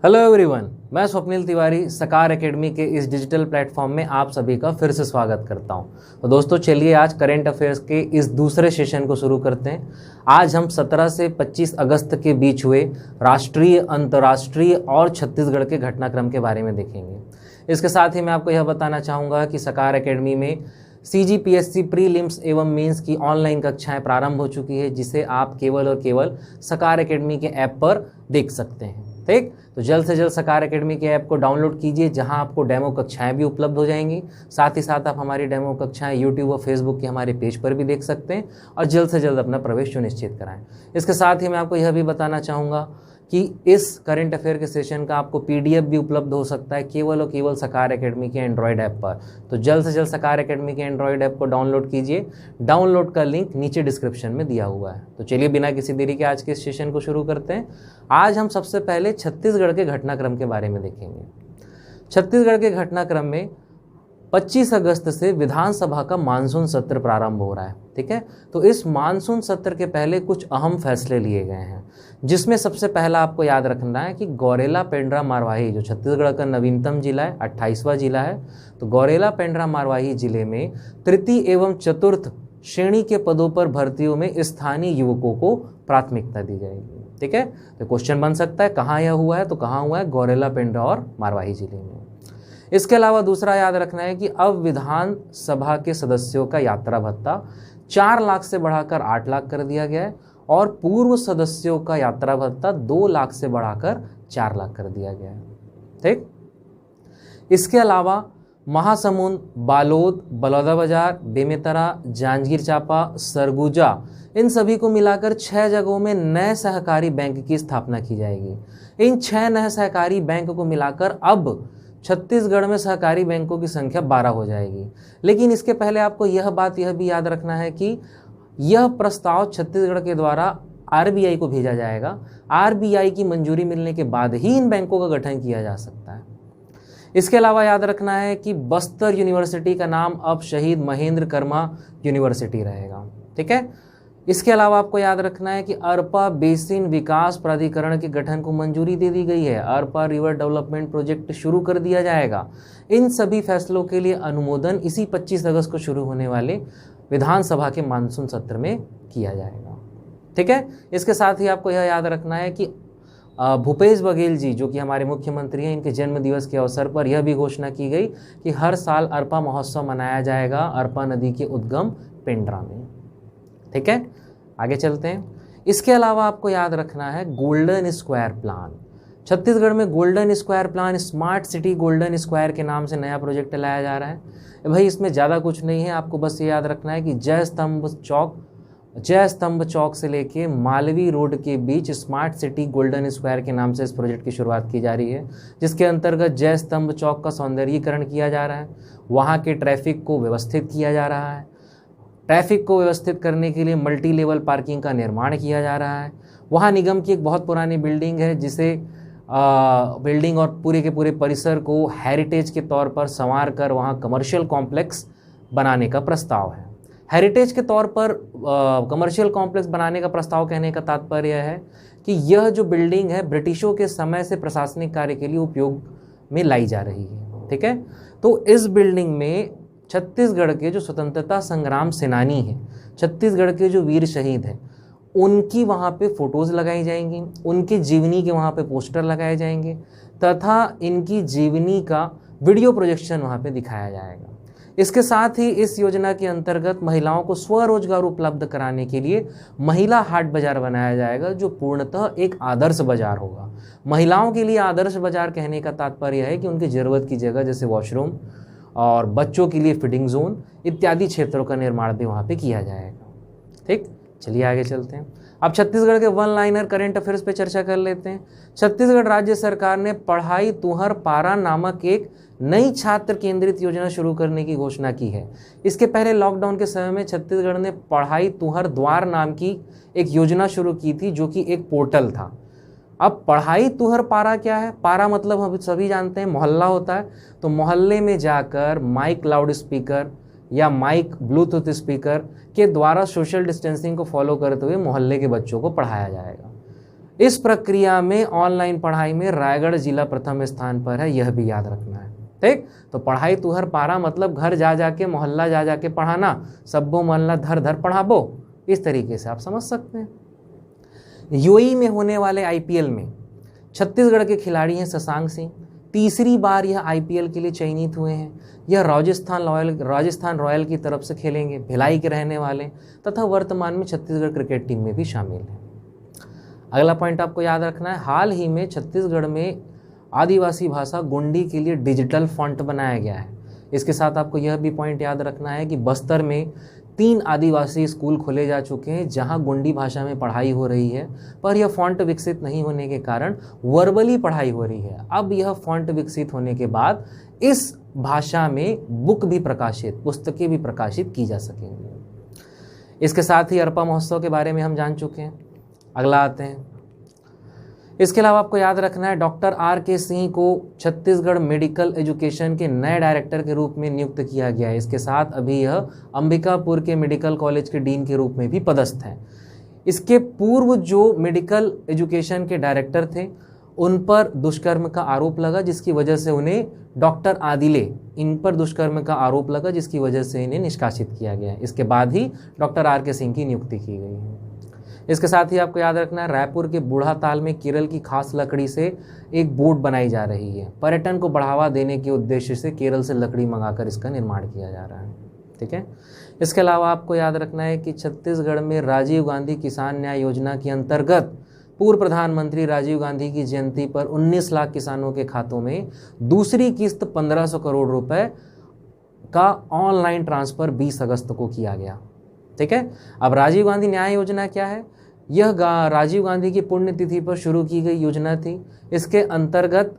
Hello everyone, मैं स्वप्निल तिवारी सकार academy के इस डिजिटल प्लेटफॉर्म में आप सभी का फिर से स्वागत करता हूं। तो दोस्तों चलिए आज करंट अफेयर्स के इस दूसरे सेशन को शुरू करते हैं। आज हम 17 से 25 अगस्त के बीच हुए राष्ट्रीय, अंतर्राष्ट्रीय और छत्तीसगढ़ के घटनाक्रम के बारे में देखेंगे। इसके साथ ही मैं आपको यह बताना चाहूँगा कि सकार एकेडमी में CGPSC प्रीलिम्स एवं मेंस की ऑनलाइन कक्षाएं प्रारंभ हो चुकी है, जिसे आप केवल और केवल सकार एकेडमी के ऐप पर देख सकते हैं। ठीक, तो जल्द से जल्द सकार एकेडमी के ऐप को डाउनलोड कीजिए, जहां आपको डेमो कक्षाएं भी उपलब्ध हो जाएंगी। साथ ही साथ आप हमारी डेमो कक्षाएं यूट्यूब और फेसबुक के हमारे पेज पर भी देख सकते हैं और जल्द से जल्द अपना प्रवेश सुनिश्चित कराएं। इसके साथ ही मैं आपको यह भी बताना चाहूँगा कि इस करंट अफेयर के सेशन का आपको PDF भी उपलब्ध हो सकता है केवल और केवल सकार एकेडमी के एंड्रॉयड ऐप पर। तो जल्द से जल्द सकार एकेडमी के एंड्रॉयड ऐप को डाउनलोड कीजिए। डाउनलोड का लिंक नीचे डिस्क्रिप्शन में दिया हुआ है। तो चलिए बिना किसी देरी के आज के इस सेशन को शुरू करते हैं। आज हम सबसे पहले छत्तीसगढ़ के घटनाक्रम के बारे में देखेंगे। छत्तीसगढ़ के घटनाक्रम में 25 अगस्त से विधानसभा का मानसून सत्र प्रारंभ हो रहा है। ठीक है, तो इस मानसून सत्र के पहले कुछ अहम फैसले लिए गए हैं, जिसमें सबसे पहला आपको याद रखना है कि गौरेला पेंड्रा मारवाही जो छत्तीसगढ़ का नवीनतम जिला है, 28वां जिला है, तो गौरेला पेंड्रा मारवाही जिले में तृतीय एवं चतुर्थ श्रेणी के पदों पर भर्तियों में स्थानीय युवकों को प्राथमिकता दी जाएगी। ठीक है, तो क्वेश्चन बन सकता है कहाँ यह हुआ है, तो कहाँ हुआ है, गौरेला पेंड्रा और मारवाही जिले में। इसके अलावा दूसरा याद रखना है कि अब विधानसभा के सदस्यों का यात्रा भत्ता 4 लाख से बढ़ाकर 8 लाख कर दिया गया है और पूर्व सदस्यों का यात्रा भत्ता 2 लाख से बढ़ाकर 4 लाख कर दिया गया है। ठीक, इसके अलावा महासमुंद, बालोद, बलौदाबाजार, बेमेतरा, जांजगीर चांपा, सरगुजा, इन सभी को मिलाकर 6 जगहों में नए सहकारी बैंक की स्थापना की जाएगी। इन 6 नए सहकारी बैंक को मिलाकर अब छत्तीसगढ़ में सहकारी बैंकों की संख्या 12 हो जाएगी। लेकिन इसके पहले आपको यह भी याद रखना है कि यह प्रस्ताव छत्तीसगढ़ के द्वारा RBI को भेजा जाएगा। RBI की मंजूरी मिलने के बाद ही इन बैंकों का गठन किया जा सकता है। इसके अलावा याद रखना है कि बस्तर यूनिवर्सिटी का नाम अब शहीद महेंद्र कर्मा यूनिवर्सिटी रहेगा। ठीक है, इसके अलावा आपको याद रखना है कि अरपा बेसिन विकास प्राधिकरण के गठन को मंजूरी दे दी गई है। अरपा रिवर डेवलपमेंट प्रोजेक्ट शुरू कर दिया जाएगा। इन सभी फैसलों के लिए अनुमोदन इसी 25 अगस्त को शुरू होने वाले विधानसभा के मानसून सत्र में किया जाएगा। ठीक है, इसके साथ ही आपको यह याद रखना है कि भूपेश बघेल जी जो कि हमारे मुख्यमंत्री हैं, इनके जन्म दिवस के अवसर पर यह भी घोषणा की गई कि हर साल अरपा महोत्सव मनाया जाएगा अरपा नदी के उद्गम पेंड्रा में। ठीक है, आगे चलते हैं। इसके अलावा आपको याद रखना है गोल्डन स्क्वायर प्लान। छत्तीसगढ़ में golden square plan, smart city golden square के नाम से नया प्रोजेक्ट लाया जा रहा है। भाई इसमें ज़्यादा कुछ नहीं है, आपको बस ये याद रखना है कि जय स्तंभ चौक से लेके मालवी रोड के बीच स्मार्ट सिटी गोल्डन स्क्वायर के नाम से इस प्रोजेक्ट की शुरुआत की जा रही है, जिसके अंतर्गत जय स्तंभ चौक का सौंदर्यीकरण किया जा रहा है। वहाँ के ट्रैफिक को व्यवस्थित किया जा रहा है। ट्रैफिक को व्यवस्थित करने के लिए मल्टी लेवल पार्किंग का निर्माण किया जा रहा है। वहाँ निगम की एक बहुत पुरानी बिल्डिंग है, जिसे बिल्डिंग और पूरे के पूरे परिसर को हेरिटेज के तौर पर संवार कर वहाँ कमर्शियल कॉम्प्लेक्स बनाने का प्रस्ताव है। हेरिटेज के तौर पर कमर्शियल कॉम्प्लेक्स बनाने का प्रस्ताव कहने का तात्पर्य है कि यह जो बिल्डिंग है ब्रिटिशों के समय से प्रशासनिक कार्य के लिए उपयोग में लाई जा रही है। ठीक है, तो इस बिल्डिंग में छत्तीसगढ़ के जो स्वतंत्रता संग्राम सेनानी हैं, छत्तीसगढ़ के जो वीर शहीद हैं, उनकी वहाँ पे फ़ोटोज़ लगाई जाएंगी, उनकी जीवनी के वहाँ पे पोस्टर लगाए जाएंगे तथा इनकी जीवनी का वीडियो प्रोजेक्शन वहाँ पे दिखाया जाएगा। इसके साथ ही इस योजना के अंतर्गत महिलाओं को स्वरोजगार उपलब्ध कराने के लिए महिला हाट बाजार बनाया जाएगा, जो पूर्णतः एक आदर्श बाजार होगा। महिलाओं के लिए आदर्श बाजार कहने का तात्पर्य है कि उनकी ज़रूरत की जगह जैसे वॉशरूम और बच्चों के लिए फीडिंग जोन इत्यादि क्षेत्रों का निर्माण भी वहाँ पे किया जाएगा। ठीक, चलिए आगे चलते हैं। अब छत्तीसगढ़ के वन लाइनर करंट अफेयर्स पे चर्चा कर लेते हैं। छत्तीसगढ़ राज्य सरकार ने पढ़ाई तुहर पारा नामक एक नई छात्र केंद्रित योजना शुरू करने की घोषणा की है। इसके पहले लॉकडाउन के समय में छत्तीसगढ़ ने पढ़ाई तुहर द्वार नाम की एक योजना शुरू की थी, जो कि एक पोर्टल था। अब पढ़ाई तुहर पारा क्या है? पारा मतलब हम सभी जानते हैं मोहल्ला होता है, तो मोहल्ले में जाकर माइक लाउड स्पीकर या माइक ब्लूटूथ स्पीकर के द्वारा सोशल डिस्टेंसिंग को फॉलो करते हुए मोहल्ले के बच्चों को पढ़ाया जाएगा। इस प्रक्रिया में ऑनलाइन पढ़ाई में रायगढ़ जिला प्रथम स्थान पर है, यह भी याद रखना है। ठीक, तो पढ़ाई तुहर पारा मतलब घर जा जाके, मोहल्ला जा जाके पढ़ाना, सब्बो मोहल्ला धर धर पढ़ाबो, इस तरीके से आप समझ सकते हैं। यूएई में होने वाले आईपीएल में छत्तीसगढ़ के खिलाड़ी हैं शशांक सिंह, तीसरी बार यह आईपीएल के लिए चयनित हुए हैं। यह राजस्थान रॉयल की तरफ से खेलेंगे, भिलाई के रहने वाले तथा वर्तमान में छत्तीसगढ़ क्रिकेट टीम में भी शामिल हैं। अगला पॉइंट आपको याद रखना है, हाल ही में छत्तीसगढ़ में आदिवासी भाषा गोंडी के लिए डिजिटल फॉन्ट बनाया गया है। इसके साथ आपको यह भी पॉइंट याद रखना है कि बस्तर में 3 आदिवासी स्कूल खोले जा चुके हैं जहां गोंडी भाषा में पढ़ाई हो रही है, पर यह फॉन्ट विकसित नहीं होने के कारण वर्बली पढ़ाई हो रही है। अब यह फॉन्ट विकसित होने के बाद इस भाषा में बुक भी प्रकाशित, पुस्तकें भी प्रकाशित की जा सकेंगी। इसके साथ ही अरपा महोत्सव के बारे में हम जान चुके हैं। अगला आते हैं, इसके अलावा आपको याद रखना है डॉक्टर आर.के. सिंह को छत्तीसगढ़ मेडिकल एजुकेशन के नए डायरेक्टर के रूप में नियुक्त किया गया है। इसके साथ अभी यह अंबिकापुर के मेडिकल कॉलेज के डीन के रूप में भी पदस्थ हैं। इसके पूर्व जो मेडिकल एजुकेशन के डायरेक्टर थे उन पर दुष्कर्म का आरोप लगा, जिसकी वजह से उन्हें डॉक्टर आदिले, इन पर दुष्कर्म का आरोप लगा, जिसकी वजह से इन्हें निष्कासित किया गया है। इसके बाद ही डॉक्टर आर.के. सिंह की नियुक्ति की गई है। इसके साथ ही आपको याद रखना है रायपुर के बूढ़ा ताल में केरल की खास लकड़ी से एक बोट बनाई जा रही है। पर्यटन को बढ़ावा देने के उद्देश्य से केरल से लकड़ी मंगाकर इसका निर्माण किया जा रहा है। ठीक है, इसके अलावा आपको याद रखना है कि छत्तीसगढ़ में राजीव गांधी किसान न्याय योजना के अंतर्गत पूर्व प्रधानमंत्री राजीव गांधी की जयंती पर 19 लाख किसानों के खातों में दूसरी किस्त 1500 करोड़ रुपए का ऑनलाइन ट्रांसफर 20 अगस्त को किया गया। ठीक है, अब राजीव गांधी न्याय योजना क्या है? यह राजीव गांधी की पुण्यतिथि पर शुरू की गई योजना थी। इसके अंतर्गत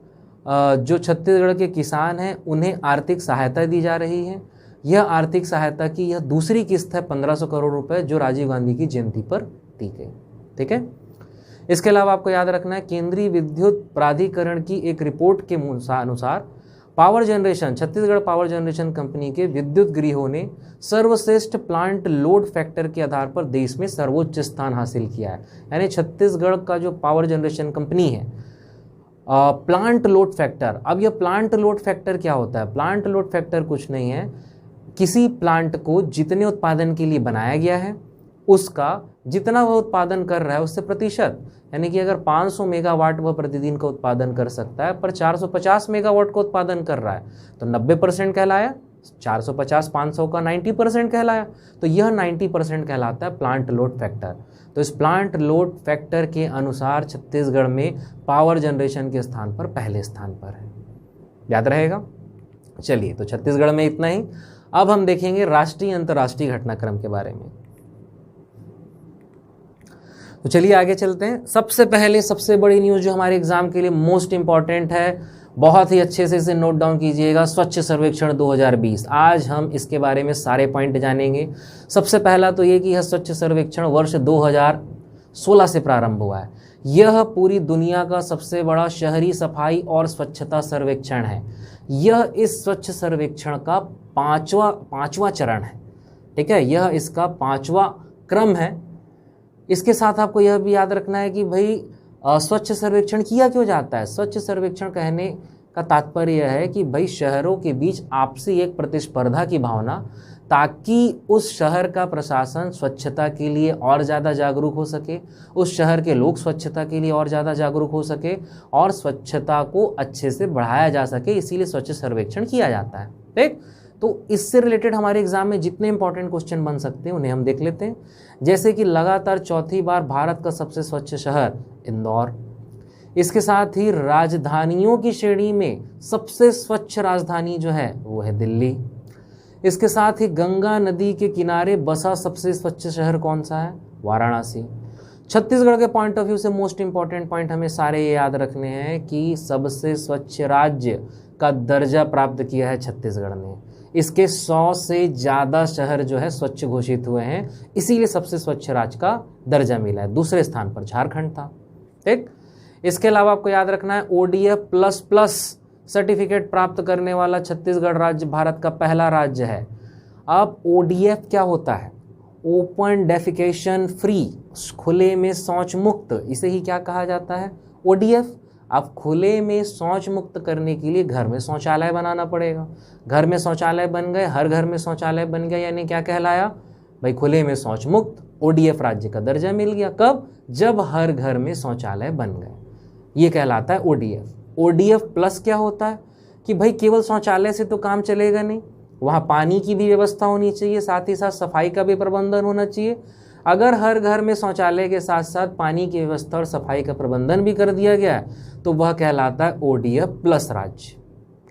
जो छत्तीसगढ़ के किसान हैं उन्हें आर्थिक सहायता दी जा रही है। यह आर्थिक सहायता की यह दूसरी किस्त है 1500 करोड़ रुपए जो राजीव गांधी की जयंती पर दी गई। ठीक है, इसके अलावा आपको याद रखना है केंद्रीय विद्युत प्राधिकरण की एक रिपोर्ट के अनुसार power generation, Chhattisgarh power generation company के विद्युत गृहों ने सर्वश्रेष्ठ प्लांट लोड फैक्टर के आधार पर देश में सर्वोच्च स्थान हासिल किया है। यानी छत्तीसगढ़ का जो पावर जनरेशन कंपनी है, प्लांट लोड फैक्टर, अब यह प्लांट लोड फैक्टर क्या होता है? प्लांट लोड फैक्टर कुछ नहीं है, किसी प्लांट को जितने उत्पादन के लिए बनाया गया है उसका जितना वह उत्पादन कर रहा है उससे प्रतिशत, यानी कि अगर 500 मेगावाट वह प्रतिदिन का उत्पादन कर सकता है पर 450 मेगावाट का उत्पादन कर रहा है तो 90% कहलाया, 450 500 का 90% कहलाया, तो यह 90% कहलाता है प्लांट लोड फैक्टर। तो इस प्लांट लोड फैक्टर के अनुसार छत्तीसगढ़ में पावर जनरेशन के स्थान पर पहले स्थान पर है, याद रहेगा। चलिए, तो छत्तीसगढ़ में इतना ही। अब हम देखेंगे राष्ट्रीय अंतर्राष्ट्रीय घटनाक्रम के बारे में। तो चलिए आगे चलते हैं। सबसे पहले सबसे बड़ी न्यूज़ जो हमारे एग्जाम के लिए मोस्ट इंपॉर्टेंट है, बहुत ही अच्छे से इसे नोट डाउन कीजिएगा, स्वच्छ सर्वेक्षण 2020। आज हम इसके बारे में सारे पॉइंट जानेंगे। सबसे पहला तो ये कि यह स्वच्छ सर्वेक्षण वर्ष 2016 से प्रारंभ हुआ है। यह पूरी दुनिया का सबसे बड़ा शहरी सफाई और स्वच्छता सर्वेक्षण है। यह इस स्वच्छ सर्वेक्षण का पांचवा चरण है। ठीक है, यह इसका 5वां क्रम है। इसके साथ आपको यह भी याद रखना है कि भाई स्वच्छ सर्वेक्षण किया क्यों जाता है। स्वच्छ सर्वेक्षण कहने का तात्पर्य यह है कि भाई शहरों के बीच आपसी एक प्रतिस्पर्धा की भावना, ताकि उस शहर का प्रशासन स्वच्छता के लिए और ज़्यादा जागरूक हो सके, उस शहर के लोग स्वच्छता के लिए और ज़्यादा जागरूक हो सके और स्वच्छता को अच्छे से बढ़ाया जा सके, इसीलिए स्वच्छ सर्वेक्षण किया जाता है। ठीक, तो इससे रिलेटेड हमारे एग्जाम में जितने इंपॉर्टेंट क्वेश्चन बन सकते हैं उन्हें हम देख लेते हैं। जैसे कि लगातार चौथी बार भारत का सबसे स्वच्छ शहर इंदौर। इसके साथ ही राजधानियों की श्रेणी में सबसे स्वच्छ राजधानी जो है वो है दिल्ली। इसके साथ ही गंगा नदी के किनारे बसा सबसे स्वच्छ शहर कौन सा है? वाराणसी। छत्तीसगढ़ के पॉइंट ऑफ व्यू से मोस्ट इंपॉर्टेंट पॉइंट हमें सारे ये याद रखने हैं कि सबसे स्वच्छ राज्य का दर्जा प्राप्त किया है छत्तीसगढ़ ने। इसके 100 से ज़्यादा शहर जो है स्वच्छ घोषित हुए हैं, इसीलिए सबसे स्वच्छ राज्य का दर्जा मिला है। दूसरे स्थान पर झारखंड था। ठीक, इसके अलावा आपको याद रखना है ODF++ सर्टिफिकेट प्राप्त करने वाला छत्तीसगढ़ राज्य भारत का पहला राज्य है। अब ODF क्या होता है? ओपन डेफिकेशन फ्री, खुले में शौच मुक्त, इसे ही क्या कहा जाता है? ODF। अब खुले में शौच मुक्त करने के लिए घर में शौचालय बनाना पड़ेगा। घर में शौचालय बन गए, हर घर में शौचालय बन गया, यानी क्या कहलाया भाई? खुले में शौच मुक्त, ODF राज्य का दर्जा मिल गया। कब? जब हर घर में शौचालय बन गए, ये कहलाता है ODF। ODF प्लस क्या होता है कि भाई केवल शौचालय से तो काम चलेगा नहीं, वहाँ पानी की भी व्यवस्था होनी चाहिए, साथ ही साथ सफाई का भी प्रबंधन होना चाहिए। अगर हर घर में शौचालय के साथ साथ पानी की व्यवस्था और सफाई का प्रबंधन भी कर दिया गया है तो वह कहलाता है ODF प्लस राज्य।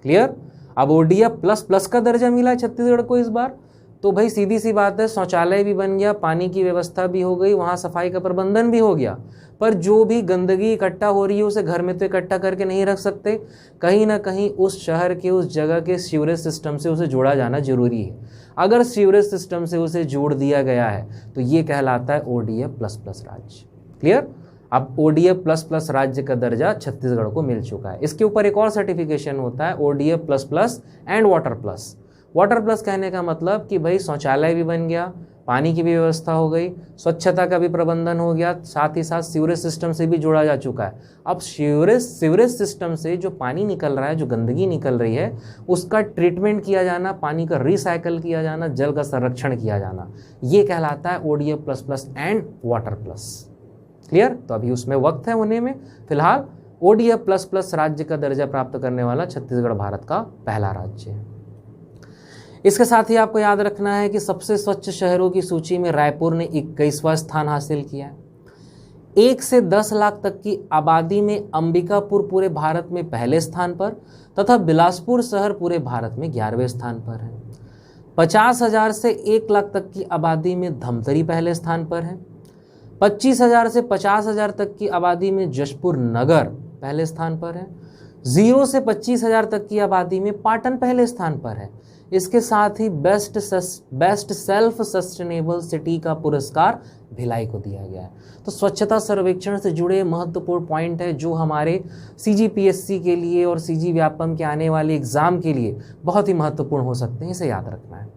क्लियर? अब ODF प्लस प्लस का दर्जा मिला है छत्तीसगढ़ को इस बार, तो भाई सीधी सी बात है, शौचालय भी बन गया, पानी की व्यवस्था भी हो गई, वहाँ सफाई का प्रबंधन भी हो गया। पर जो भी गंदगी इकट्ठा हो रही है उसे घर में तो इकट्ठा करके नहीं रख सकते, कहीं ना कहीं उस शहर के, उस जगह के सीवरेज सिस्टम से उसे जोड़ा जाना जरूरी है। अगर सीवरेज सिस्टम से उसे जोड़ दिया गया है तो ये कहलाता है ODF प्लस प्लस राज्य। क्लियर? अब ODF प्लस प्लस राज्य का दर्जा छत्तीसगढ़ को मिल चुका है। इसके ऊपर एक और सर्टिफिकेशन होता है, ODF plus plus and water plus. Water plus कहने का मतलब कि भाई शौचालय भी बन गया, पानी की भी व्यवस्था हो गई, स्वच्छता का भी प्रबंधन हो गया, साथ ही साथ सीवरेज सिस्टम से भी जोड़ा जा चुका है। अब सीवरेज सिस्टम से जो पानी निकल रहा है, जो गंदगी निकल रही है, उसका ट्रीटमेंट किया जाना, पानी का रिसाइकल किया जाना, जल का संरक्षण किया जाना, ये कहलाता है ODF plus plus and water plus. Clear? तो अभी उसमें वक्त है होने में। फिलहाल ODF प्लस प्लस राज्य का दर्जा प्राप्त करने वाला छत्तीसगढ़ भारत का पहला राज्य है। इसके साथ ही आपको याद रखना है कि सबसे स्वच्छ शहरों की सूची में रायपुर ने 21वां स्थान हासिल किया है। 1 से 10 लाख तक की आबादी में अंबिकापुर पूरे भारत में पहले स्थान पर तथा बिलासपुर शहर पूरे भारत में 11वें स्थान पर है। 50,000 से 1 लाख तक की आबादी में धमतरी पहले स्थान पर है। 25,000 से 50,000 तक की आबादी में जशपुर नगर पहले स्थान पर है। 0 से 25,000 तक की आबादी में पाटन पहले स्थान पर है। इसके साथ ही बेस्ट सेल्फ सस्टेनेबल सिटी का पुरस्कार भिलाई को दिया गया है। तो स्वच्छता सर्वेक्षण से जुड़े महत्वपूर्ण पॉइंट है जो हमारे CGPSC के लिए और CG व्यापम के आने वाले एग्जाम के लिए बहुत ही महत्वपूर्ण हो सकते हैं, इसे याद रखना है।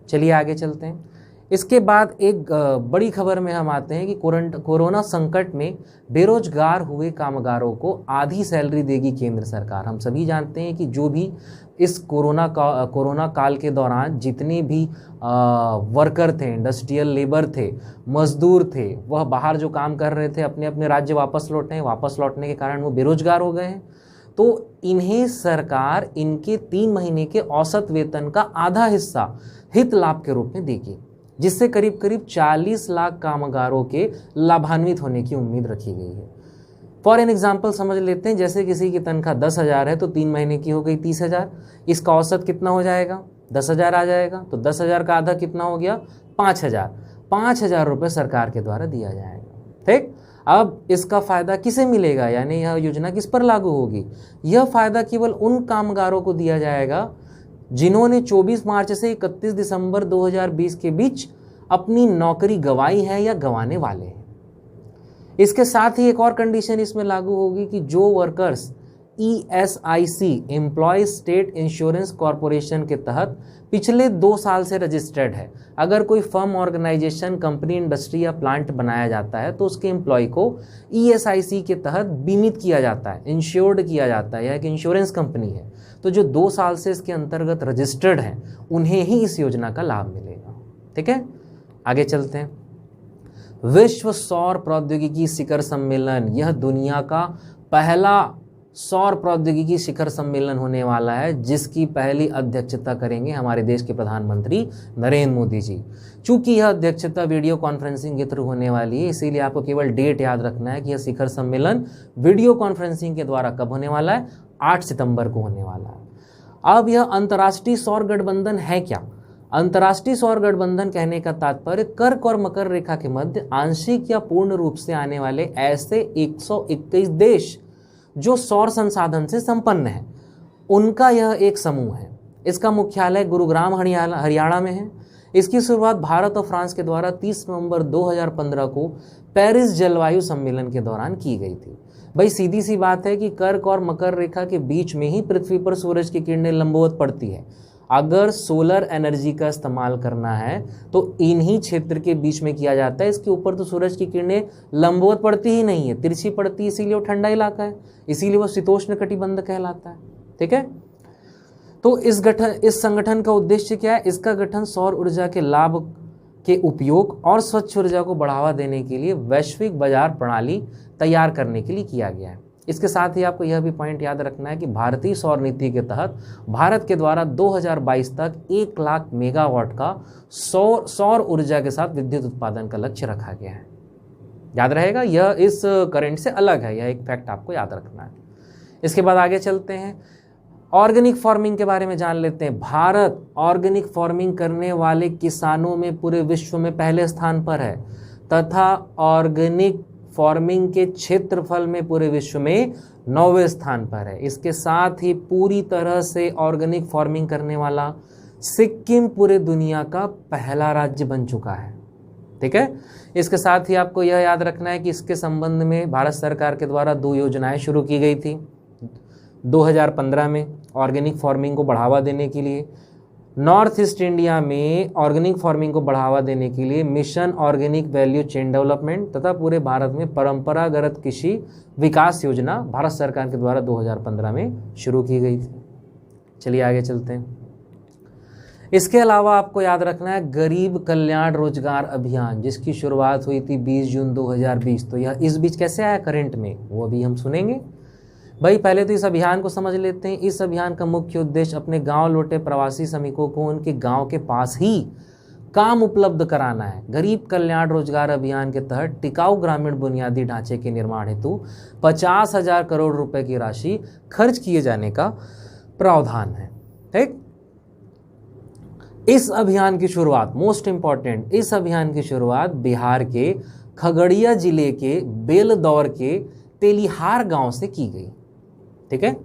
चलिए आगे चलते हैं। इसके बाद एक बड़ी खबर में हम आते हैं कि कोरोना संकट में बेरोजगार हुए कामगारों को आधी सैलरी देगी केंद्र सरकार। हम सभी जानते हैं कि जो भी इस कोरोना काल के दौरान जितने भी वर्कर थे, इंडस्ट्रियल लेबर थे, मजदूर थे, वह बाहर जो काम कर रहे थे अपने अपने राज्य वापस लौटने के कारण वो बेरोजगार हो गए हैं। तो इन्हें सरकार इनके 3 महीने के औसत वेतन का आधा हिस्सा हित लाभ के रूप में देगी, जिससे करीब करीब 40 लाख कामगारों के लाभान्वित होने की उम्मीद रखी गई है। फॉर एन एग्जाम्पल समझ लेते हैं, जैसे किसी की तनख्वाह 10,000 है तो 3 महीने की हो गई 30,000। इसका औसत कितना हो जाएगा? 10,000 आ जाएगा। तो 10,000 का आधा कितना हो गया? 5,000। 5,000 रुपये सरकार के द्वारा दिया जाएगा। ठीक, अब इसका फायदा किसे मिलेगा, यानी यह योजना किस पर लागू होगी? यह फायदा केवल उन कामगारों को दिया जाएगा जिन्होंने 24 मार्च से 31 दिसंबर 2020 के बीच अपनी नौकरी गंवाई है या गंवाने वाले हैं। इसके साथ ही एक और कंडीशन इसमें लागू होगी कि जो workers ESIC employ state insurance corporation के तहत पिछले 2 साल से रजिस्टर्ड है। अगर कोई फर्म, ऑर्गेनाइजेशन, कंपनी, इंडस्ट्री या प्लांट बनाया जाता है तो उसके एम्प्लॉय को ESIC के तहत बीमित किया जाता है, इंश्योर्ड किया जाता है। यह एक इंश्योरेंस कंपनी है। तो जो 2 साल से इसके अंतर्गत रजिस्टर्ड हैं उन्हें ही इस योजना का लाभ मिलेगा। ठीक है, आगे चलते हैं। विश्व सौर प्रौद्योगिकी शिखर सम्मेलन, यह दुनिया का पहला सौर प्रौद्योगिकी शिखर सम्मेलन होने वाला है, जिसकी पहली अध्यक्षता करेंगे हमारे देश के प्रधानमंत्री नरेंद्र मोदी जी। चूंकि यह अध्यक्षता वीडियो कॉन्फ्रेंसिंग के थ्रू होने वाली है, इसीलिए आपको केवल डेट याद रखना है कि यह शिखर सम्मेलन वीडियो कॉन्फ्रेंसिंग के द्वारा कब होने वाला है? 8 सितंबर को होने वाला है। अब यह अंतर्राष्ट्रीय सौर गठबंधन है क्या? अंतर्राष्ट्रीय सौर गठबंधन कहने का तात्पर्य कर्क और मकर रेखा के मध्य आंशिक या पूर्ण रूप से आने वाले ऐसे 121 देश जो सौर संसाधन से संपन्न है, उनका यह एक समूह है। इसका मुख्यालय गुरुग्राम हरियाणा में है। इसकी शुरुआत भारत और फ्रांस के द्वारा 30 नवंबर 2015 को पेरिस जलवायु सम्मेलन के दौरान की गई थी। भाई सीधी सी बात है कि कर्क और मकर रेखा के बीच में ही पृथ्वी पर सूरज की किरणें लंबवत पड़ती है। अगर सोलर एनर्जी का इस्तेमाल करना है तो इन्हीं क्षेत्र के बीच में किया जाता है। इसके ऊपर तो सूरज की किरणें लंबवत पड़ती ही नहीं है, तिरछी पड़ती है, इसीलिए वो ठंडा इलाका है, इसीलिए वो शीतोष्ण कटिबंध कहलाता है। ठीक है, तो इस संगठन का उद्देश्य क्या है? इसका गठन सौर ऊर्जा के लाभ के उपयोग और स्वच्छ ऊर्जा को बढ़ावा देने के लिए वैश्विक बाजार प्रणाली तैयार करने के लिए किया गया है। इसके साथ ही आपको यह भी पॉइंट याद रखना है कि भारतीय सौर नीति के तहत भारत के द्वारा 2022 तक 1 लाख मेगावाट का सौर ऊर्जा के साथ विद्युत उत्पादन का लक्ष्य रखा गया है। याद रहेगा, यह इस करंट से अलग है, यह एक फैक्ट आपको याद रखना है। इसके बाद आगे चलते हैं, ऑर्गेनिक फार्मिंग के बारे में जान लेते हैं। भारत ऑर्गेनिक फार्मिंग करने वाले किसानों में पूरे विश्व में पहले स्थान पर है तथा ऑर्गेनिक फार्मिंग के क्षेत्रफल में पूरे विश्व में 9वें स्थान पर है। इसके साथ ही पूरी तरह से ऑर्गेनिक फार्मिंग करने वाला सिक्किम पूरे दुनिया का पहला राज्य बन चुका है। ठीक है, इसके साथ ही आपको यह याद रखना है कि इसके संबंध में भारत सरकार के द्वारा 2 योजनाएं शुरू की गई थी 2015 में ऑर्गेनिक फार्मिंग को बढ़ावा देने के लिए। नॉर्थ ईस्ट इंडिया में ऑर्गेनिक फार्मिंग को बढ़ावा देने के लिए mission organic value chain development तथा पूरे भारत में परंपरागत कृषि विकास योजना भारत सरकार के द्वारा 2015 में शुरू की गई थी। चलिए आगे चलते हैं। इसके अलावा आपको याद रखना है गरीब कल्याण रोजगार अभियान, जिसकी शुरुआत हुई थी 20 जून 2020। तो यह इस बीच कैसे आया करंट में, वो अभी हम सुनेंगे। भाई पहले तो इस अभियान को समझ लेते हैं। इस अभियान का मुख्य उद्देश्य अपने गांव लौटे प्रवासी श्रमिकों को उनके गांव के पास ही काम उपलब्ध कराना है। गरीब कल्याण रोजगार अभियान के तहत टिकाऊ ग्रामीण बुनियादी ढांचे के निर्माण हेतु 50,000 करोड़ रुपए की राशि खर्च किए जाने का प्रावधान है। ठीक, इस अभियान की शुरुआत, मोस्ट इंपॉर्टेंट, इस अभियान की शुरुआत बिहार के खगड़िया जिले के बेलदौर के तेलिहार गांव से की गई। ठीक है,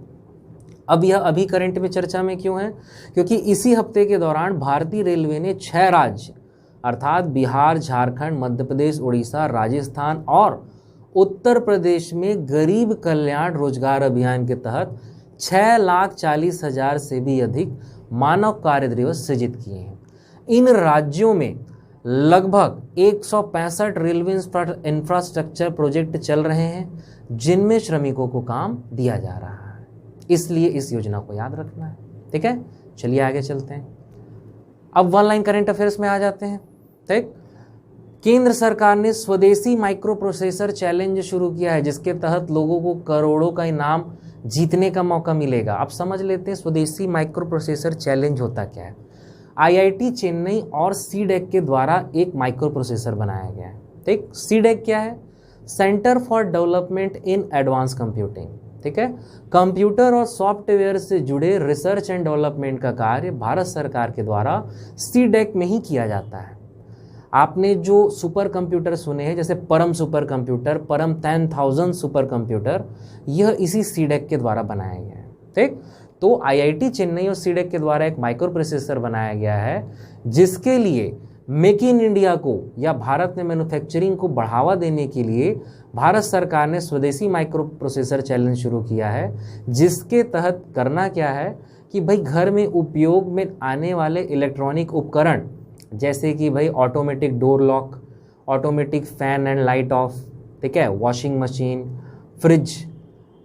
अब यह अभी करंट में चर्चा में क्यों है? क्योंकि इसी हफ्ते के दौरान भारतीय रेलवे ने 6 राज्य अर्थात बिहार, झारखंड, मध्य प्रदेश, उड़ीसा, राजस्थान और उत्तर प्रदेश में गरीब कल्याण रोजगार अभियान के तहत 6,40,000 से भी अधिक मानव कार्य दिवस सृजित किए हैं। इन राज्यों में लगभग 165 रेलवे इंफ्रास्ट्रक्चर प्रोजेक्ट चल रहे हैं जिनमें श्रमिकों को काम दिया जा रहा है, इसलिए इस योजना को याद रखना है। ठीक है, चलिए आगे चलते हैं। अब वन लाइन करंट अफेयर्स में आ जाते हैं। ठीक, केंद्र सरकार ने स्वदेशी माइक्रो प्रोसेसर चैलेंज शुरू किया है जिसके तहत लोगों को करोड़ों का इनाम जीतने का मौका मिलेगा। अब समझ लेते हैं स्वदेशी माइक्रो प्रोसेसर चैलेंज होता क्या है। IIT चेन्नई और सीडेक के द्वारा एक माइक्रो प्रोसेसर बनाया गया है। ठीक, सीडेक क्या है? Centre for development in advance computing. ठीक है, कंप्यूटर और सॉफ्टवेयर से जुड़े रिसर्च एंड डेवलपमेंट का कार्य भारत सरकार के द्वारा सीडेक में ही किया जाता है। आपने जो सुपर कंप्यूटर सुने हैं जैसे परम सुपर कंप्यूटर, परम 10,000 सुपर कंप्यूटर, यह इसी सीडेक के द्वारा बनाया गया है। ठीक, तो IIT चेन्नई और सीडेक के द्वारा एक माइक्रो प्रोसेसर बनाया गया है जिसके लिए मेक इन इंडिया को या भारत में मैन्युफैक्चरिंग को बढ़ावा देने के लिए भारत सरकार ने स्वदेशी माइक्रो प्रोसेसर चैलेंज शुरू किया है, जिसके तहत करना क्या है कि भाई घर में उपयोग में आने वाले इलेक्ट्रॉनिक उपकरण जैसे कि भाई automatic door lock, automatic fan and light of, ठीक है, वॉशिंग मशीन, फ्रिज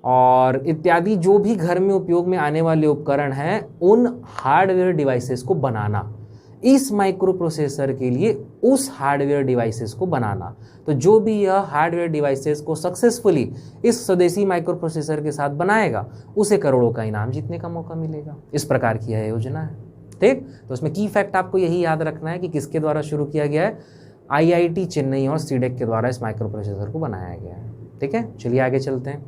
और इत्यादि जो भी घर में उपयोग में आने वाले उपकरण हैं उन हार्डवेयर डिवाइसेस को बनाना, इस माइक्रो प्रोसेसर के लिए उस हार्डवेयर डिवाइसेस को बनाना। तो जो भी यह हार्डवेयर डिवाइसेस को सक्सेसफुली इस स्वदेशी माइक्रो प्रोसेसर के साथ बनाएगा उसे करोड़ों का इनाम जीतने का मौका मिलेगा। इस प्रकार की यह योजना है। ठीक, तो उसमें की फैक्ट आपको यही याद रखना है कि किसके द्वारा शुरू किया गया है, IIT चेन्नई और सीडेक के द्वारा इस माइक्रो प्रोसेसर को बनाया गया है। ठीक है, चलिए आगे चलते हैं।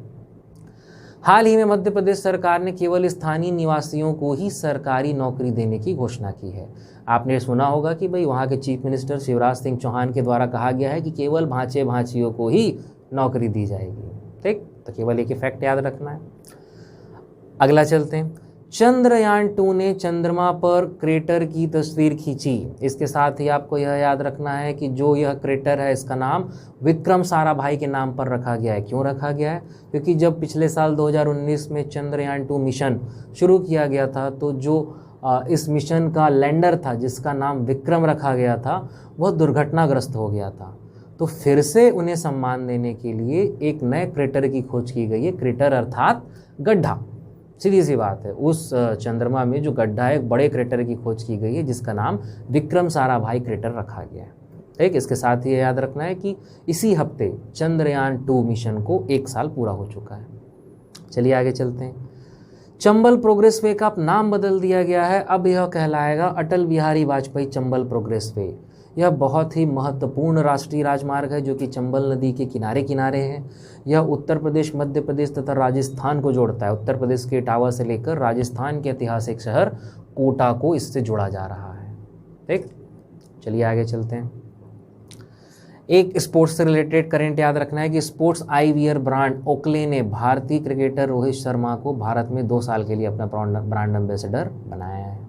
हाल ही में मध्य प्रदेश सरकार ने केवल स्थानीय निवासियों को ही सरकारी नौकरी देने की घोषणा की है। आपने सुना होगा कि भाई वहाँ के चीफ मिनिस्टर शिवराज सिंह चौहान के द्वारा कहा गया है कि केवल भांचे भांचियों को ही नौकरी दी जाएगी। ठीक, तो केवल एक फैक्ट याद रखना है। अगला चलते हैं। चंद्रयान 2 ने चंद्रमा पर क्रेटर की तस्वीर खींची। इसके साथ ही आपको यह याद रखना है कि जो यह क्रेटर है इसका नाम विक्रम साराभाई के नाम पर रखा गया है। क्यों रखा गया है? क्योंकि जब पिछले साल 2019 में चंद्रयान 2 मिशन शुरू किया गया था तो जो इस मिशन का लैंडर था जिसका नाम विक्रम रखा गया था, वह दुर्घटनाग्रस्त हो गया था। तो फिर से उन्हें सम्मान देने के लिए एक नए क्रेटर की खोज की गई है। क्रेटर अर्थात गड्ढा, सीधी सी बात है। उस चंद्रमा में जो गड्ढा है, एक बड़े क्रेटर की खोज की गई है जिसका नाम विक्रम साराभाई क्रेटर रखा गया है। ठीक, इसके साथ ही याद रखना है कि इसी हफ्ते चंद्रयान 2 मिशन को 1 साल पूरा हो चुका है। चलिए आगे चलते हैं। चंबल प्रोग्रेस वे का अब नाम बदल दिया गया है, अब यह कहलाएगा अटल बिहारी वाजपेयी चंबल प्रोग्रेस वे। यह बहुत ही महत्वपूर्ण राष्ट्रीय राजमार्ग है जो कि चंबल नदी के किनारे किनारे है। यह उत्तर प्रदेश, मध्य प्रदेश तथा राजस्थान को जोड़ता है। उत्तर प्रदेश के इटावा से लेकर राजस्थान के ऐतिहासिक शहर कोटा को इससे जोड़ा जा रहा है। ठीक, चलिए आगे चलते हैं। एक स्पोर्ट्स से रिलेटेड करंट याद रखना है कि स्पोर्ट्स आईवियर ब्रांड ओकले ने भारतीय क्रिकेटर रोहित शर्मा को भारत में 2 साल के लिए अपना ब्रांड एम्बेसडर बनाया है।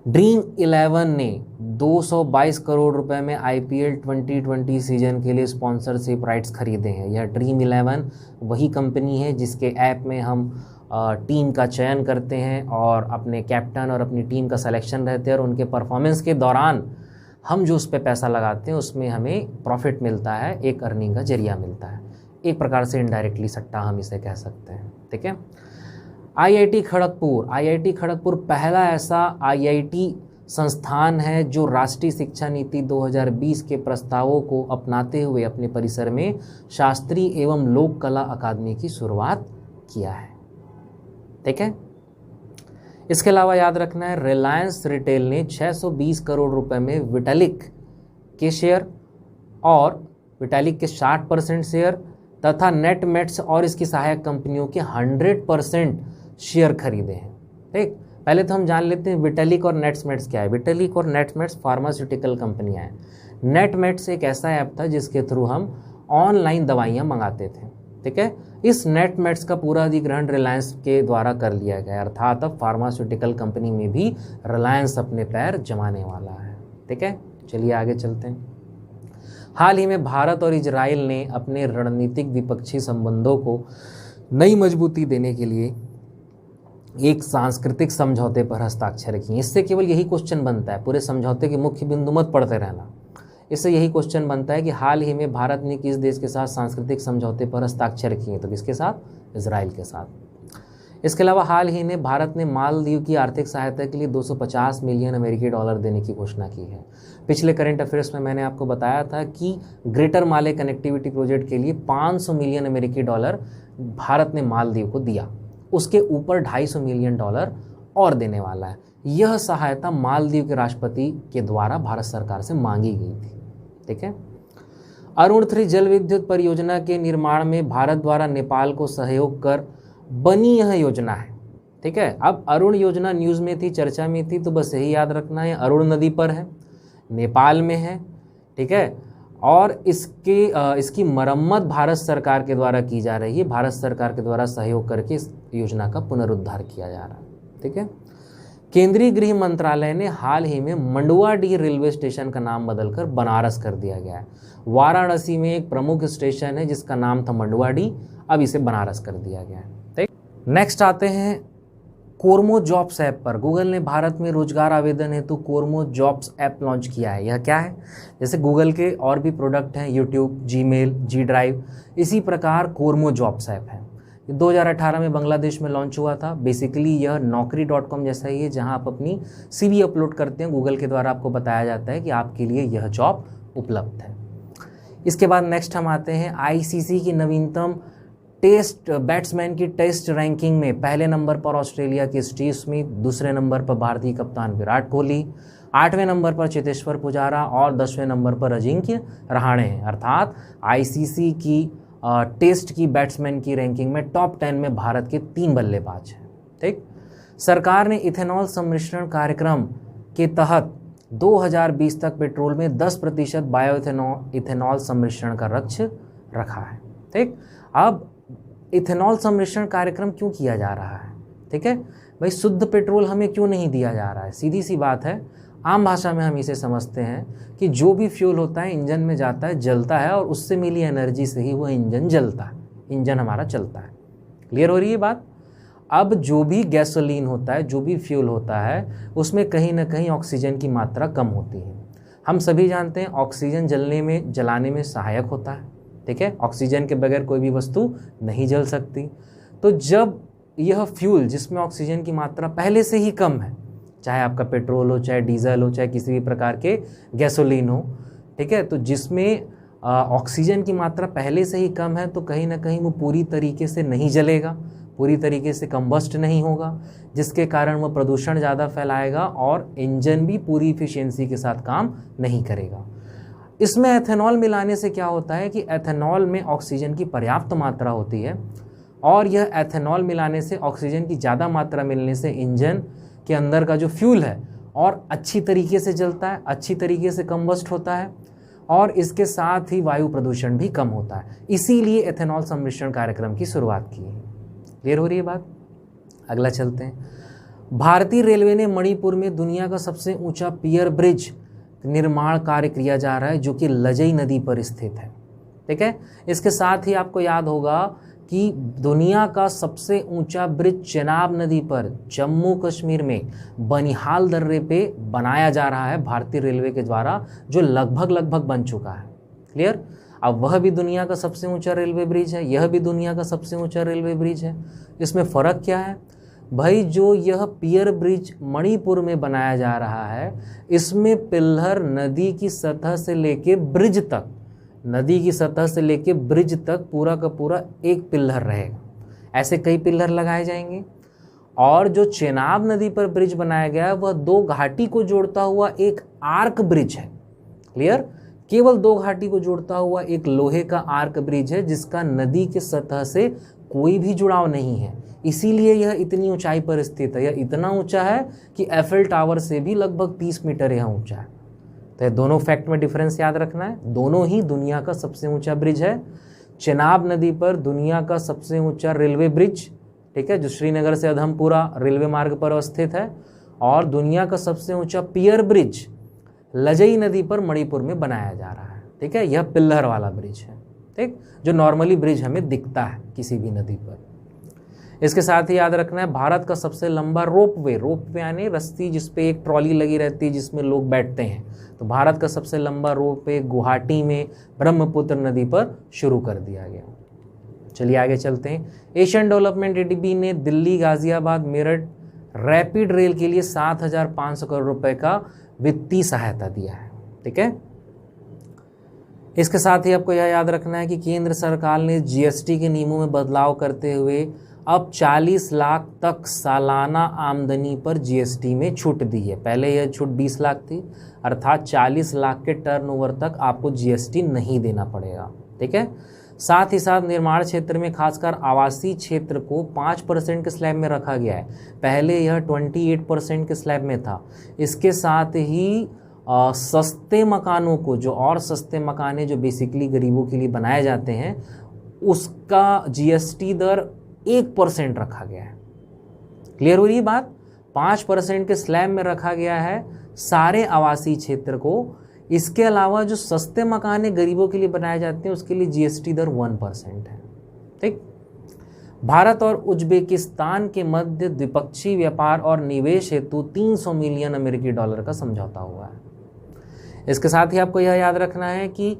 ड्रीम 11 ने 222 करोड़ रुपए में आईपीएल 2020 सीजन के लिए स्पॉन्सरशिप राइट्स खरीदे हैं। यह ड्रीम 11 वही कंपनी है जिसके ऐप में हम टीम का चयन करते हैं और अपने कैप्टन और अपनी टीम का सिलेक्शन रहते हैं, और उनके परफॉर्मेंस के दौरान हम जो उस पर पैसा लगाते हैं उसमें हमें प्रॉफिट मिलता है, एक अर्निंग का जरिया मिलता है। एक प्रकार से इनडायरेक्टली सट्टा हम इसे कह सकते हैं। ठीक है। आईआईटी खड़गपुर पहला ऐसा आईआईटी संस्थान है जो राष्ट्रीय शिक्षा नीति 2020 के प्रस्तावों को अपनाते हुए अपने परिसर में शास्त्रीय एवं लोक कला अकादमी की शुरुआत किया है। ठीक है। इसके अलावा याद रखना है, रिलायंस रिटेल ने 620 करोड़ रुपए में विटालिक के शेयर और विटालिक के 60% शेयर तथा नेटमेट्स और इसकी सहायक कंपनियों के 100% शेयर खरीदे हैं। ठीक, पहले तो हम जान लेते हैं विटालिक और नेटमेट्स क्या है। विटालिक और नेटमेट्स फार्मास्यूटिकल कंपनियां हैं। नेटमेट्स एक ऐसा ऐप था जिसके थ्रू हम ऑनलाइन दवाइयां मंगाते थे। ठीक है। इस नेटमेट्स का पूरा अधिग्रहण रिलायंस के द्वारा कर लिया गया, अर्थात अब फार्मास्यूटिकल कंपनी में भी रिलायंस अपने पैर जमाने वाला है। ठीक है, चलिए आगे चलते हैं। हाल ही में भारत और इजराइल ने अपने रणनीतिक द्विपक्षीय संबंधों को नई मजबूती देने के लिए एक सांस्कृतिक समझौते पर हस्ताक्षर किए। इससे केवल यही क्वेश्चन बनता है, पूरे समझौते के मुख्य बिंदु मत पढ़ते रहना, इससे यही क्वेश्चन बनता है कि हाल ही में भारत ने किस देश के साथ सांस्कृतिक समझौते पर हस्ताक्षर किए, तो किसके साथ? इजराइल के साथ। इसके अलावा हाल ही में भारत ने मालदीव की आर्थिक सहायता के लिए 250 मिलियन अमेरिकी डॉलर देने की घोषणा की है। पिछले करंट अफेयर्स में मैंने आपको बताया था कि ग्रेटर माले कनेक्टिविटी प्रोजेक्ट के लिए 500 मिलियन अमेरिकी डॉलर भारत ने मालदीव को दिया, उसके ऊपर 250 मिलियन डॉलर और देने वाला है। यह सहायता मालदीव के राष्ट्रपति के द्वारा भारत सरकार से मांगी गई थी। ठीक है। अरुण 3 जल विद्युत परियोजना के निर्माण में भारत द्वारा नेपाल को सहयोग कर बनी यह योजना है। ठीक है। अब अरुण योजना न्यूज़ में थी, चर्चा में थी, तो बस यही याद रखना है, अरुण नदी पर है, नेपाल में है। ठीक है। और इसकी मरम्मत भारत सरकार के द्वारा की जा रही है। भारत सरकार के द्वारा सहयोग करके इस योजना का पुनरुद्धार किया जा रहा है। ठीक है। केंद्रीय गृह मंत्रालय ने हाल ही में मंडुआडीह रेलवे स्टेशन का नाम बदलकर बनारस कर दिया गया है। वाराणसी में एक प्रमुख स्टेशन है जिसका नाम था मंडुआडीह, अब इसे बनारस कर दिया गया है। ठीक। नेक्स्ट आते हैं कोरमो जॉब्स ऐप पर। गूगल ने भारत में रोजगार आवेदन हेतु कोरमो जॉब्स ऐप लॉन्च किया है। यह क्या है? जैसे गूगल के और भी प्रोडक्ट हैं, यूट्यूब, जीमेल, जी ड्राइव, इसी प्रकार कोरमो जॉब्स ऐप है। 2018 में बांग्लादेश में लॉन्च हुआ था। बेसिकली यह naukri.com जैसा ही है, जहां आप अपनी CV अपलोड करते हैं, गूगल के द्वारा आपको बताया जाता है कि आपके लिए यह जॉब उपलब्ध है। इसके बाद नेक्स्ट हम आते हैं ICC की नवीनतम टेस्ट बैट्समैन की टेस्ट रैंकिंग में पहले नंबर पर ऑस्ट्रेलिया के स्टीव स्मिथ, दूसरे नंबर पर भारतीय कप्तान विराट कोहली, 8वें नंबर पर चेतेश्वर पुजारा और 10वें नंबर पर अजिंक्य रहाणे हैं। अर्थात ICC की टेस्ट की बैट्समैन की रैंकिंग में टॉप 10 में भारत के 3 बल्लेबाज हैं। ठीक। सरकार ने इथेनॉल सम्मिश्रण कार्यक्रम के तहत 2020 तक पेट्रोल में 10% बायो इथेनॉल सम्मिश्रण का लक्ष्य रखा है। ठीक। अब इथेनॉल सम्मिश्रण कार्यक्रम क्यों किया जा रहा है? ठीक है भाई, शुद्ध पेट्रोल हमें क्यों नहीं दिया जा रहा है? सीधी सी बात है, आम भाषा में हम इसे समझते हैं कि जो भी फ्यूल होता है इंजन में जाता है, जलता है और उससे मिली एनर्जी से ही वह इंजन जलता है, इंजन हमारा चलता है। क्लियर हो रही है बात? अब जो भी गैसोलीन होता है, जो भी फ्यूल होता है, उसमें कहीं ना कहीं ऑक्सीजन की मात्रा कम होती है। हम सभी जानते हैं ऑक्सीजन जलाने में सहायक होता है, ठीक है। ऑक्सीजन के बगैर कोई भी वस्तु नहीं जल सकती। तो जब यह फ्यूल जिसमें ऑक्सीजन की मात्रा पहले से ही कम है, चाहे आपका पेट्रोल हो, चाहे डीजल हो, चाहे किसी भी प्रकार के गैसोलीन हो, ठीक है, तो जिसमें ऑक्सीजन की मात्रा पहले से ही कम है, तो कहीं ना कहीं वो पूरी तरीके से नहीं जलेगा, पूरी तरीके से कंबस्ट नहीं होगा, जिसके कारण वह प्रदूषण ज़्यादा फैलाएगा और इंजन भी पूरी इफिशियंसी के साथ काम नहीं करेगा। इसमें एथेनॉल मिलाने से क्या होता है कि एथेनॉल में ऑक्सीजन की पर्याप्त मात्रा होती है, और यह एथेनॉल मिलाने से, ऑक्सीजन की ज़्यादा मात्रा मिलने से इंजन के अंदर का जो फ्यूल है और अच्छी तरीके से जलता है, अच्छी तरीके से कंबस्ट होता है, और इसके साथ ही वायु प्रदूषण भी कम होता है। इसीलिए एथेनॉल सम्मिश्रण कार्यक्रम की शुरुआत की है। क्लियर हो रही है बात? अगला चलते हैं। भारतीय रेलवे ने मणिपुर में दुनिया का सबसे ऊंचा पियर ब्रिज निर्माण कार्य किया जा रहा है, जो कि लजई नदी पर स्थित है, ठीक है। इसके साथ ही आपको याद होगा कि दुनिया का सबसे ऊंचा ब्रिज चेनाब नदी पर जम्मू कश्मीर में बनिहाल दर्रे पे बनाया जा रहा है भारतीय रेलवे के द्वारा, जो लगभग बन चुका है। क्लियर? अब वह भी दुनिया का सबसे ऊंचा रेलवे ब्रिज है, यह भी दुनिया का सबसे ऊंचा रेलवे ब्रिज है। इसमें फ़र्क क्या है भाई? जो यह पियर ब्रिज मणिपुर में बनाया जा रहा है, इसमें पिल्लर नदी की सतह से लेके ब्रिज तक, नदी की सतह से लेके ब्रिज तक पूरा का पूरा एक पिल्लर रहेगा। ऐसे कई पिल्लर लगाए जाएंगे। और जो चेनाब नदी पर ब्रिज बनाया गया है, वह दो घाटी को जोड़ता हुआ एक आर्क ब्रिज है। क्लियर? केवल दो घाटी को जोड़ता हुआ एक लोहे का आर्क ब्रिज है, जिसका नदी के सतह से कोई भी जुड़ाव नहीं है। इसीलिए यह इतनी ऊंचाई पर स्थित है। यह इतना ऊंचा है कि एफिल टावर से भी लगभग 30 मीटर यह ऊंचा है। तो दोनों फैक्ट में डिफरेंस याद रखना है। दोनों ही दुनिया का सबसे ऊंचा ब्रिज है। चेनाब नदी पर दुनिया का सबसे ऊंचा रेलवे ब्रिज, ठीक है, जो श्रीनगर से अधमपुरा रेलवे मार्ग पर अवस्थित है। और दुनिया का सबसे ऊंचा पियर ब्रिज लजई नदी पर मणिपुर में बनाया जा रहा है, ठीक है। यह पिल्लर वाला ब्रिज है, ठीक, जो नॉर्मली ब्रिज हमें दिखता है किसी भी नदी पर। इसके साथ ही याद रखना है, भारत का सबसे लंबा रोपवे यानी रस्सी जिसपे एक ट्रॉली लगी रहती है जिसमें लोग बैठते हैं, तो भारत का सबसे लंबा रोपवे गुवाहाटी में ब्रह्मपुत्र नदी पर शुरू कर दिया गया। चलिए आगे चलते हैं। एशियन डेवलपमेंट एडीबी ने दिल्ली, गाजियाबाद, मेरठ रैपिड रेल के लिए 7,500 करोड़ रुपए का वित्तीय सहायता दिया है, ठीक है। इसके साथ ही आपको यह याद रखना है कि केंद्र सरकार ने जीएसटी के नियमों में बदलाव करते हुए अब 40 लाख तक सालाना आमदनी पर जीएसटी में छूट दी है। पहले यह छूट 20 लाख थी, अर्थात 40 लाख के टर्नओवर तक आपको जीएसटी नहीं देना पड़ेगा, ठीक है। साथ ही साथ निर्माण क्षेत्र में खासकर आवासीय क्षेत्र को 5% के स्लैब में रखा गया है। पहले यह 28% के स्लैब में था। इसके साथ ही सस्ते मकानों को, जो और सस्ते मकाने जो बेसिकली गरीबों के लिए बनाए जाते हैं, उसका जीएसटी दर 1% रखा गया है। क्लियर हो रही है बात? 5% के स्लैब में रखा गया है सारे आवासीय क्षेत्र को। इसके अलावा जो सस्ते मकाने गरीबों के लिए बनाए जाते हैं, उसके लिए जीएसटी दर 1% है, ठीक। भारत और उज्बेकिस्तान के मध्य द्विपक्षीय व्यापार और निवेश हेतु 300 मिलियन अमेरिकी डॉलर का समझौता हुआ है। इसके साथ ही आपको यह याद रखना है कि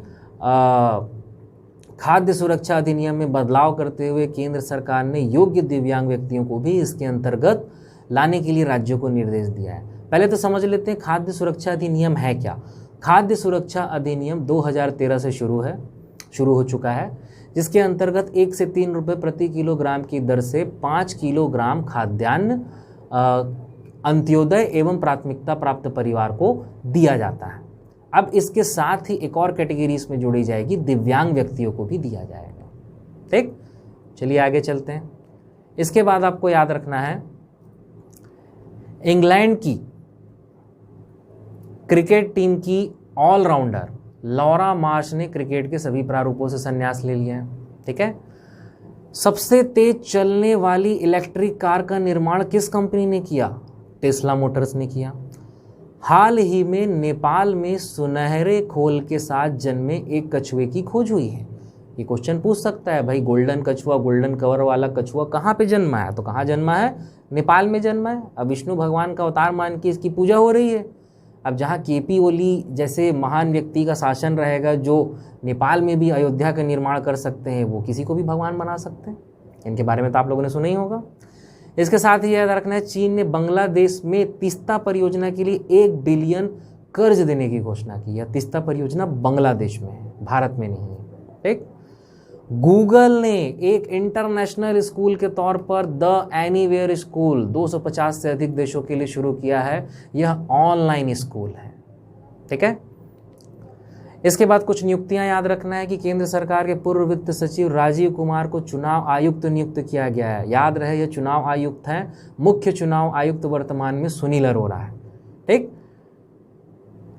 खाद्य सुरक्षा अधिनियम में बदलाव करते हुए केंद्र सरकार ने योग्य दिव्यांग व्यक्तियों को भी इसके अंतर्गत लाने के लिए राज्यों को निर्देश दिया है। पहले तो समझ लेते हैं खाद्य सुरक्षा अधिनियम है क्या। खाद्य सुरक्षा अधिनियम 2013 से शुरू हो चुका है, जिसके अंतर्गत 1 से 3 रुपये प्रति किलोग्राम की दर से 5 किलोग्राम खाद्यान्न अंत्योदय एवं प्राथमिकता प्राप्त परिवार को दिया जाता है। अब इसके साथ ही एक और कैटेगरी इसमें जोड़ी जाएगी, दिव्यांग व्यक्तियों को भी दिया जाएगा, ठीक। चलिए आगे चलते हैं। इसके बाद आपको याद रखना है, इंग्लैंड की क्रिकेट टीम की ऑलराउंडर लॉरा मार्श ने क्रिकेट के सभी प्रारूपों से संन्यास ले लिया है, ठीक है। सबसे तेज चलने वाली इलेक्ट्रिक कार का निर्माण किस कंपनी ने किया? टेस्ला मोटर्स ने किया। हाल ही में नेपाल में सुनहरे खोल के साथ जन्मे एक कछुए की खोज हुई है। ये क्वेश्चन पूछ सकता है भाई, गोल्डन कछुआ, गोल्डन कवर वाला कछुआ कहाँ पे जन्मा है? तो कहाँ जन्मा है? नेपाल में जन्मा है। अब विष्णु भगवान का अवतार मान के इसकी पूजा हो रही है। अब जहाँ केपी ओली जैसे महान व्यक्ति का शासन रहेगा, जो नेपाल में भी अयोध्या का निर्माण कर सकते हैं, वो किसी को भी भगवान बना सकते हैं। इनके बारे में तो आप लोगों ने सुना ही होगा। इसके साथ ही याद रखना है, चीन ने बांग्लादेश में तीस्ता परियोजना के लिए 1 बिलियन कर्ज देने की घोषणा की। यह तीस्ता परियोजना बांग्लादेश में है, भारत में नहीं है। ठीक। गूगल ने एक इंटरनेशनल स्कूल के तौर पर द एनीवेयर स्कूल 250 से अधिक देशों के लिए शुरू किया है। यह ऑनलाइन स्कूल है। ठीक है। इसके बाद कुछ नियुक्तियां याद रखना है कि केंद्र सरकार के पूर्व वित्त सचिव राजीव कुमार को चुनाव आयुक्त नियुक्त किया गया है। याद रहे, यह चुनाव आयुक्त हैं। मुख्य चुनाव आयुक्त वर्तमान में सुनील अरोड़ा है। ठीक।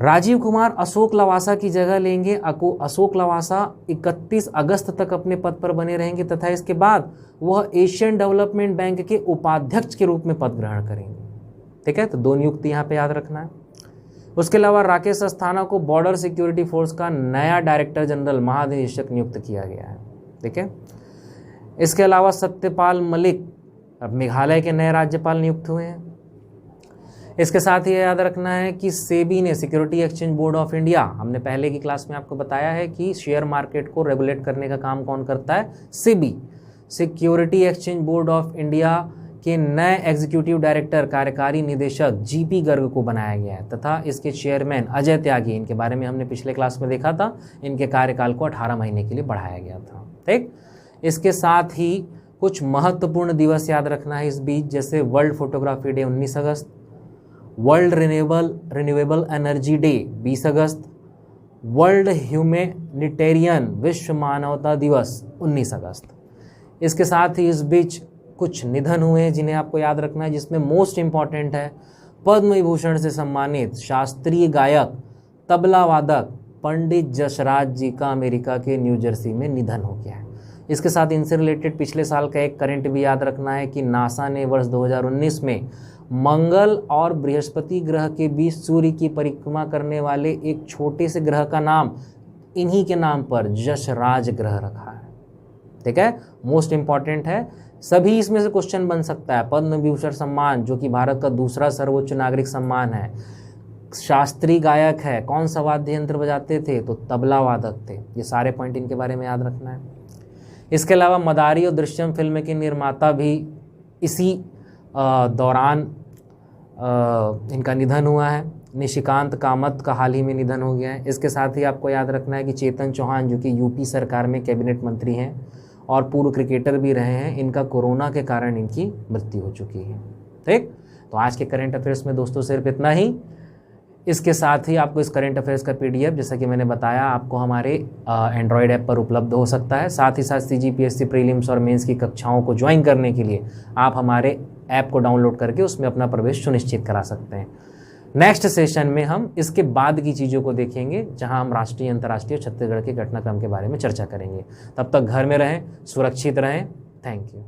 राजीव कुमार अशोक लवासा की जगह लेंगे। अशोक लवासा 31 अगस्त तक अपने पद पर बने रहेंगे तथा इसके बाद वह एशियन डेवलपमेंट बैंक के उपाध्यक्ष के रूप में पद ग्रहण करेंगे। ठीक है। तो 2 नियुक्ति यहाँ पे याद रखना है। उसके अलावा राकेश अस्थाना को बॉर्डर सिक्योरिटी फोर्स का नया डायरेक्टर जनरल महानिदेशक नियुक्त किया गया है। ठीक है। इसके अलावा सत्यपाल मलिक अब मेघालय के नए राज्यपाल नियुक्त हुए हैं। इसके साथ ही याद रखना है कि सेबी ने, security exchange board of India, हमने पहले की क्लास में आपको बताया है कि शेयर मार्केट को रेगुलेट करने का काम कौन करता है? SEBI. Security exchange board of India के नए एग्जीक्यूटिव डायरेक्टर, कार्यकारी निदेशक जीपी गर्ग को बनाया गया है तथा इसके चेयरमैन अजय त्यागी, इनके बारे में हमने पिछले क्लास में देखा था, इनके कार्यकाल को 18 महीने के लिए बढ़ाया गया था। ठीक। इसके साथ ही कुछ महत्वपूर्ण दिवस याद रखना है इस बीच, जैसे वर्ल्ड फोटोग्राफी डे 19 अगस्त, वर्ल्ड रिन्यूएबल एनर्जी डे 20 अगस्त, वर्ल्ड ह्यूमैनिटेरियन विश्व मानवता दिवस 19 अगस्त। इसके साथ ही इस बीच कुछ निधन हुए हैं जिन्हें आपको याद रखना है, जिसमें मोस्ट इंपॉर्टेंट है पद्म विभूषण से सम्मानित शास्त्रीय गायक, तबला वादक पंडित जसराज जी का अमेरिका के न्यू जर्सी में निधन हो गया है। इसके साथ इनसे रिलेटेड पिछले साल का एक करंट भी याद रखना है कि नासा ने वर्ष 2019 में मंगल और बृहस्पति ग्रह के बीच सूर्य की परिक्रमा करने वाले एक छोटे से ग्रह का नाम इन्हीं के नाम पर जसराज ग्रह रखा है। ठीक है। मोस्ट इंपॉर्टेंट है, सभी इसमें से क्वेश्चन बन सकता है। पद्म विभूषण सम्मान जो कि भारत का दूसरा सर्वोच्च नागरिक सम्मान है, शास्त्रीय गायक है, कौन सा वाद्य यंत्र बजाते थे? तो तबला वादक थे। ये सारे पॉइंट इनके बारे में याद रखना है। इसके अलावा मदारी और दृश्यम फिल्म के निर्माता भी इसी दौरान इनका निधन हुआ है। निशिकांत कामत का हाल ही में निधन हो गया है। इसके साथ ही आपको याद रखना है कि चेतन चौहान जो कि यूपी सरकार में कैबिनेट मंत्री हैं और पूर्व क्रिकेटर भी रहे हैं, इनका कोरोना के कारण इनकी मृत्यु हो चुकी है। ठीक। तो आज के करंट अफेयर्स में दोस्तों सिर्फ इतना ही। इसके साथ ही आपको इस करंट अफेयर्स का PDF जैसा कि मैंने बताया आपको हमारे एंड्रॉयड ऐप पर उपलब्ध हो सकता है। साथ ही साथ CGPSC प्रीलिम्स और मेंस की कक्षाओं को ज्वाइन करने के लिए आप हमारे ऐप को डाउनलोड करके उसमें अपना प्रवेश सुनिश्चित करा सकते हैं। नेक्स्ट सेशन में हम इसके बाद की चीज़ों को देखेंगे, जहां हम राष्ट्रीय, अंतर्राष्ट्रीय, छत्तीसगढ़ के घटनाक्रम के बारे में चर्चा करेंगे। तब तक घर में रहें, सुरक्षित रहें। Thank you.